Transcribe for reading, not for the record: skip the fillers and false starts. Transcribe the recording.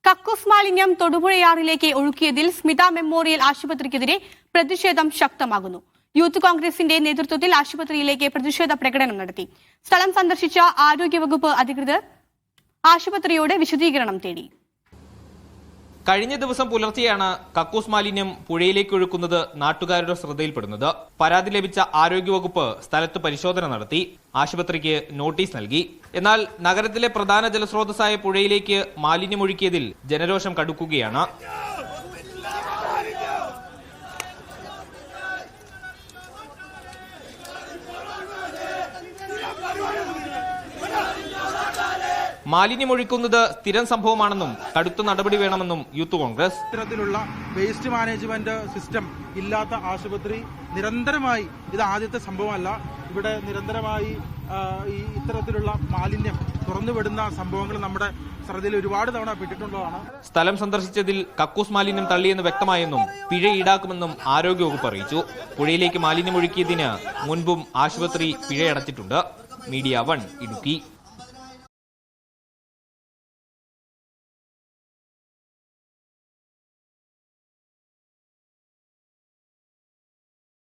കക്കൂസ് മാലിന്യം തൊടുപുഴയാറിലേക്ക് ഒഴുക്കിയതിൽ സ്മിത മെമ്മോറിയൽ ആശുപത്രിക്കെതിരെ പ്രതിഷേധം ശക്തമാകുന്നു. യൂത്ത് കോൺഗ്രസിന്റെ നേതൃത്വത്തിൽ ആശുപത്രിയിലേക്ക് പ്രതിഷേധ പ്രകടനം നടത്തി. സ്ഥലം സന്ദർശിച്ച ആരോഗ്യവകുപ്പ് അധികൃതർ ആശുപത്രിയോട് വിശദീകരണം തേടി. കഴിഞ്ഞ ദിവസം പുലർച്ചെയാണ് കക്കൂസ് മാലിന്യം പുഴയിലേക്ക് ഒഴുക്കുന്നത് നാട്ടുകാരുടെ ശ്രദ്ധയിൽപ്പെടുന്നത്. പരാതി ലഭിച്ച ആരോഗ്യവകുപ്പ് സ്ഥലത്ത് പരിശോധന നടത്തി ആശുപത്രിക്ക് നോട്ടീസ് നൽകി. എന്നാൽ നഗരത്തിലെ പ്രധാന ജലസ്രോതസ്സായ പുഴയിലേക്ക് മാലിന്യമൊഴുക്കിയതിൽ ജനരോഷം കടുക്കുകയാണ്. മാലിന്യമൊഴിക്കുന്നത് സ്ഥിരം സംഭവമാണെന്നും കടുത്ത നടപടി വേണമെന്നും യൂത്ത് കോൺഗ്രസ്. ഇത്തരത്തിലുള്ള വേസ്റ്റ് മാനേജ്മെന്റ് സിസ്റ്റം ഇല്ലാത്ത ആശുപത്രി നിരന്തരമായി, ഇത് ആദ്യത്തെ സംഭവമല്ല, ഇവിടെ നിരന്തരമായി ഇത്തരത്തിലുള്ള മാലിന്യം തുറന്നുവിടുന്ന സംഭവങ്ങൾ നമ്മുടെ ശ്രദ്ധയിൽ ഒരുപാട് തവണ പെട്ടിട്ടുള്ളതാണ്. സ്ഥലം സന്ദർശിച്ചതിൽ കക്കൂസ് മാലിന്യം തള്ളിയെന്ന് വ്യക്തമായെന്നും പിഴ ഈടാക്കുമെന്നും ആരോഗ്യവകുപ്പ് അറിയിച്ചു. പുഴയിലേക്ക് മാലിന്യമൊഴുക്കിയതിന് മുൻപും ആശുപത്രി പിഴയടച്ചിട്ടുണ്ട്. മീഡിയ 1 ഇടുക്കി.